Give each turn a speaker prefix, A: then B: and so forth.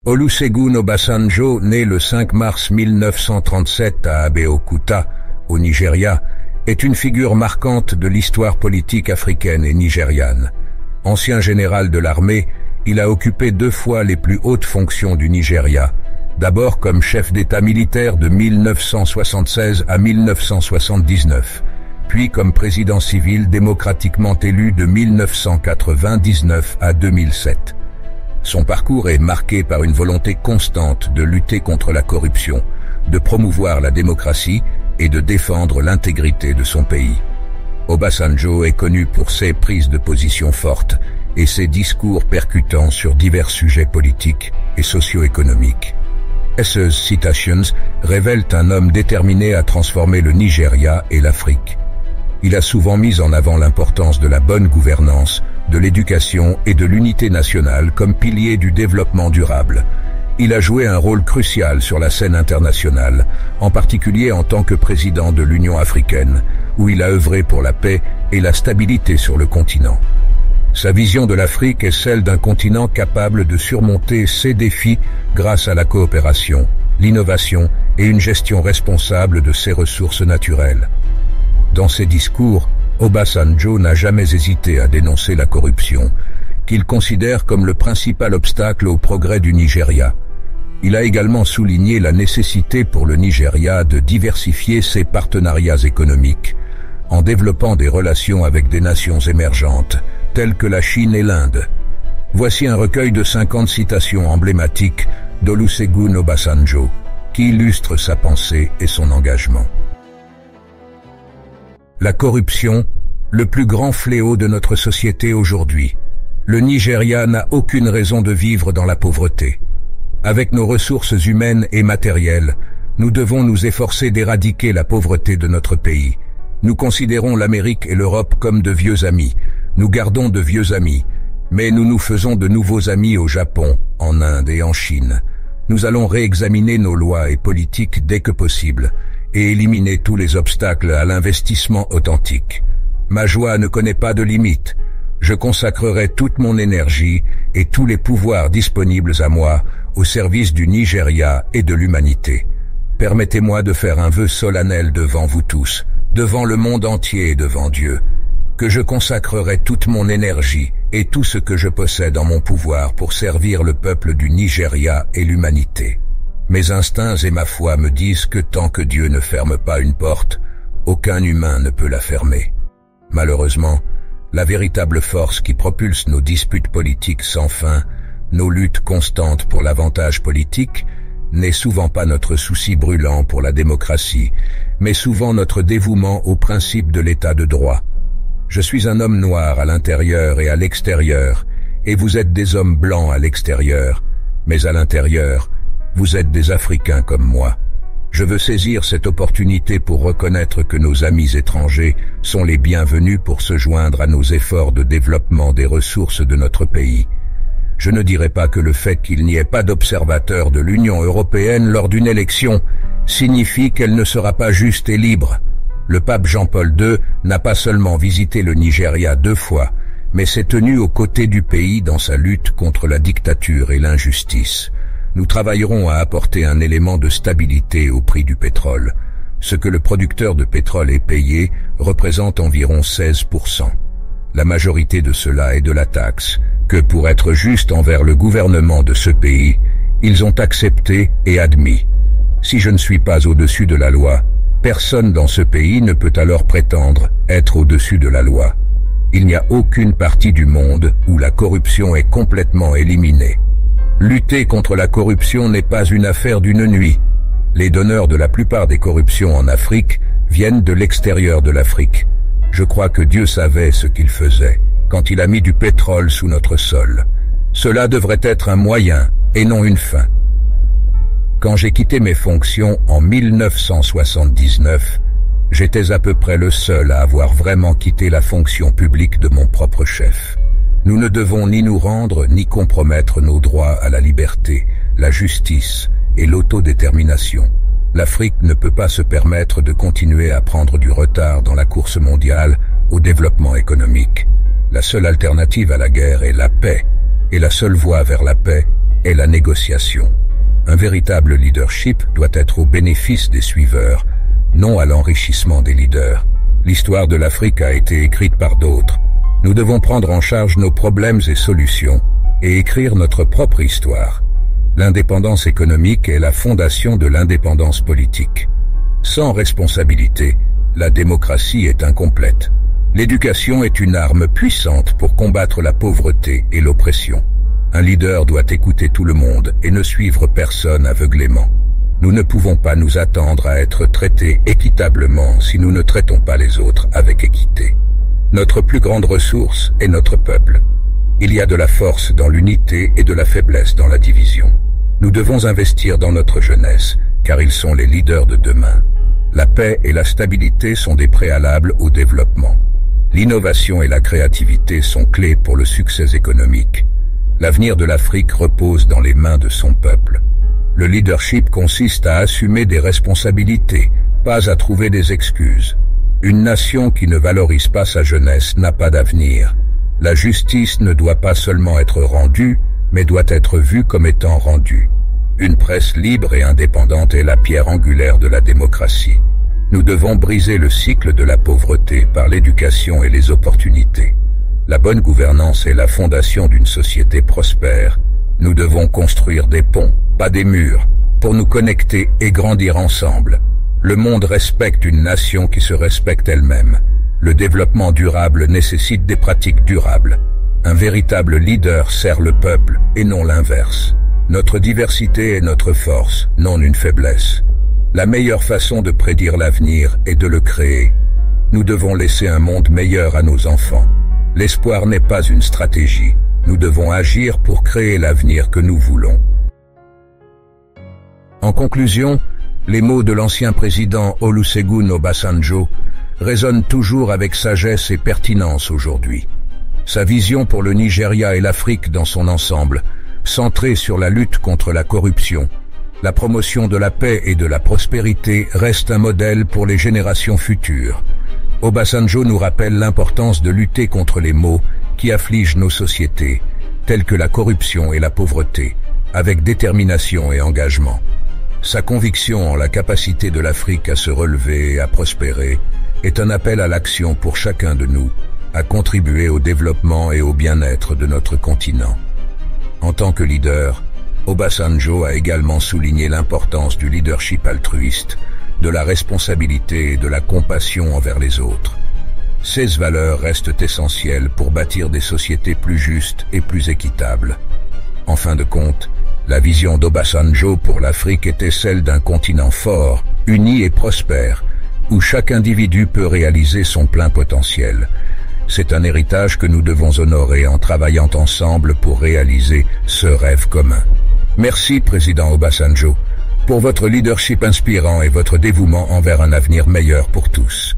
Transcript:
A: Olusegun Obasanjo, né le 5 mars 1937 à Abeokuta, au Nigeria, est une figure marquante de l'histoire politique africaine et nigériane. Ancien général de l'armée, il a occupé 2 fois les plus hautes fonctions du Nigeria, d'abord comme chef d'État militaire de 1976 à 1979, puis comme président civil démocratiquement élu de 1999 à 2007. Son parcours est marqué par une volonté constante de lutter contre la corruption, de promouvoir la démocratie et de défendre l'intégrité de son pays. Obasanjo est connu pour ses prises de position fortes et ses discours percutants sur divers sujets politiques et socio-économiques. Ces citations révèlent un homme déterminé à transformer le Nigeria et l'Afrique. Il a souvent mis en avant l'importance de la bonne gouvernance, de l'éducation et de l'unité nationale comme piliers du développement durable. Il a joué un rôle crucial sur la scène internationale, en particulier en tant que président de l'Union africaine, où il a œuvré pour la paix et la stabilité sur le continent. Sa vision de l'Afrique est celle d'un continent capable de surmonter ses défis grâce à la coopération, l'innovation et une gestion responsable de ses ressources naturelles. Dans ses discours, Obasanjo n'a jamais hésité à dénoncer la corruption, qu'il considère comme le principal obstacle au progrès du Nigeria. Il a également souligné la nécessité pour le Nigeria de diversifier ses partenariats économiques, en développant des relations avec des nations émergentes, telles que la Chine et l'Inde. Voici un recueil de 50 citations emblématiques d'Olusegun Obasanjo, qui illustrent sa pensée et son engagement. La corruption, le plus grand fléau de notre société aujourd'hui. Le Nigeria n'a aucune raison de vivre dans la pauvreté. Avec nos ressources humaines et matérielles, nous devons nous efforcer d'éradiquer la pauvreté de notre pays. Nous considérons l'Amérique et l'Europe comme de vieux amis. Nous gardons de vieux amis, mais nous nous faisons de nouveaux amis au Japon, en Inde et en Chine. Nous allons réexaminer nos lois et politiques dès que possible et éliminer tous les obstacles à l'investissement authentique. Ma joie ne connaît pas de limite. Je consacrerai toute mon énergie et tous les pouvoirs disponibles à moi au service du Nigeria et de l'humanité. Permettez-moi de faire un vœu solennel devant vous tous, devant le monde entier et devant Dieu, que je consacrerai toute mon énergie et tout ce que je possède en mon pouvoir pour servir le peuple du Nigeria et l'humanité. Mes instincts et ma foi me disent que tant que Dieu ne ferme pas une porte, aucun humain ne peut la fermer. Malheureusement, la véritable force qui propulse nos disputes politiques sans fin, nos luttes constantes pour l'avantage politique, n'est souvent pas notre souci brûlant pour la démocratie, mais souvent notre dévouement au principe de l'état de droit. Je suis un homme noir à l'intérieur et à l'extérieur, et vous êtes des hommes blancs à l'extérieur, mais à l'intérieur, vous êtes des Africains comme moi. Je veux saisir cette opportunité pour reconnaître que nos amis étrangers sont les bienvenus pour se joindre à nos efforts de développement des ressources de notre pays. Je ne dirai pas que le fait qu'il n'y ait pas d'observateur de l'Union européenne lors d'une élection signifie qu'elle ne sera pas juste et libre. Le pape Jean-Paul II n'a pas seulement visité le Nigeria 2 fois, mais s'est tenu aux côtés du pays dans sa lutte contre la dictature et l'injustice. Nous travaillerons à apporter un élément de stabilité au prix du pétrole. Ce que le producteur de pétrole est payé représente environ 16%. La majorité de cela est de la taxe, que pour être juste envers le gouvernement de ce pays, ils ont accepté et admis. Si je ne suis pas au-dessus de la loi, personne dans ce pays ne peut alors prétendre être au-dessus de la loi. Il n'y a aucune partie du monde où la corruption est complètement éliminée. Lutter contre la corruption n'est pas une affaire d'une nuit. Les donneurs de la plupart des corruptions en Afrique viennent de l'extérieur de l'Afrique. Je crois que Dieu savait ce qu'il faisait quand il a mis du pétrole sous notre sol. Cela devrait être un moyen et non une fin. Quand j'ai quitté mes fonctions en 1979, j'étais à peu près le seul à avoir vraiment quitté la fonction publique de mon propre chef. Nous ne devons ni nous rendre ni compromettre nos droits à la liberté, la justice et l'autodétermination. L'Afrique ne peut pas se permettre de continuer à prendre du retard dans la course mondiale au développement économique. La seule alternative à la guerre est la paix, et la seule voie vers la paix est la négociation. Un véritable leadership doit être au bénéfice des suiveurs, non à l'enrichissement des leaders. L'histoire de l'Afrique a été écrite par d'autres. Nous devons prendre en charge nos problèmes et solutions et écrire notre propre histoire. L'indépendance économique est la fondation de l'indépendance politique. Sans responsabilité, la démocratie est incomplète. L'éducation est une arme puissante pour combattre la pauvreté et l'oppression. Un leader doit écouter tout le monde et ne suivre personne aveuglément. Nous ne pouvons pas nous attendre à être traités équitablement si nous ne traitons pas les autres avec équité. Notre plus grande ressource est notre peuple. Il y a de la force dans l'unité et de la faiblesse dans la division. Nous devons investir dans notre jeunesse, car ils sont les leaders de demain. La paix et la stabilité sont des préalables au développement. L'innovation et la créativité sont clés pour le succès économique. L'avenir de l'Afrique repose dans les mains de son peuple. Le leadership consiste à assumer des responsabilités, pas à trouver des excuses. Une nation qui ne valorise pas sa jeunesse n'a pas d'avenir. La justice ne doit pas seulement être rendue, mais doit être vue comme étant rendue. Une presse libre et indépendante est la pierre angulaire de la démocratie. Nous devons briser le cycle de la pauvreté par l'éducation et les opportunités. La bonne gouvernance est la fondation d'une société prospère. Nous devons construire des ponts, pas des murs, pour nous connecter et grandir ensemble. Le monde respecte une nation qui se respecte elle-même. Le développement durable nécessite des pratiques durables. Un véritable leader sert le peuple et non l'inverse. Notre diversité est notre force, non une faiblesse. La meilleure façon de prédire l'avenir est de le créer. Nous devons laisser un monde meilleur à nos enfants. L'espoir n'est pas une stratégie. Nous devons agir pour créer l'avenir que nous voulons. En conclusion, les mots de l'ancien président Olusegun Obasanjo résonnent toujours avec sagesse et pertinence aujourd'hui. Sa vision pour le Nigeria et l'Afrique dans son ensemble, centrée sur la lutte contre la corruption, la promotion de la paix et de la prospérité, reste un modèle pour les générations futures. Obasanjo nous rappelle l'importance de lutter contre les maux qui affligent nos sociétés, tels que la corruption et la pauvreté, avec détermination et engagement. Sa conviction en la capacité de l'Afrique à se relever et à prospérer est un appel à l'action pour chacun de nous, à contribuer au développement et au bien-être de notre continent. En tant que leader, Obasanjo a également souligné l'importance du leadership altruiste, de la responsabilité et de la compassion envers les autres. Ces valeurs restent essentielles pour bâtir des sociétés plus justes et plus équitables. En fin de compte, la vision d'Obasanjo pour l'Afrique était celle d'un continent fort, uni et prospère, où chaque individu peut réaliser son plein potentiel. C'est un héritage que nous devons honorer en travaillant ensemble pour réaliser ce rêve commun. Merci, Président Obasanjo, pour votre leadership inspirant et votre dévouement envers un avenir meilleur pour tous.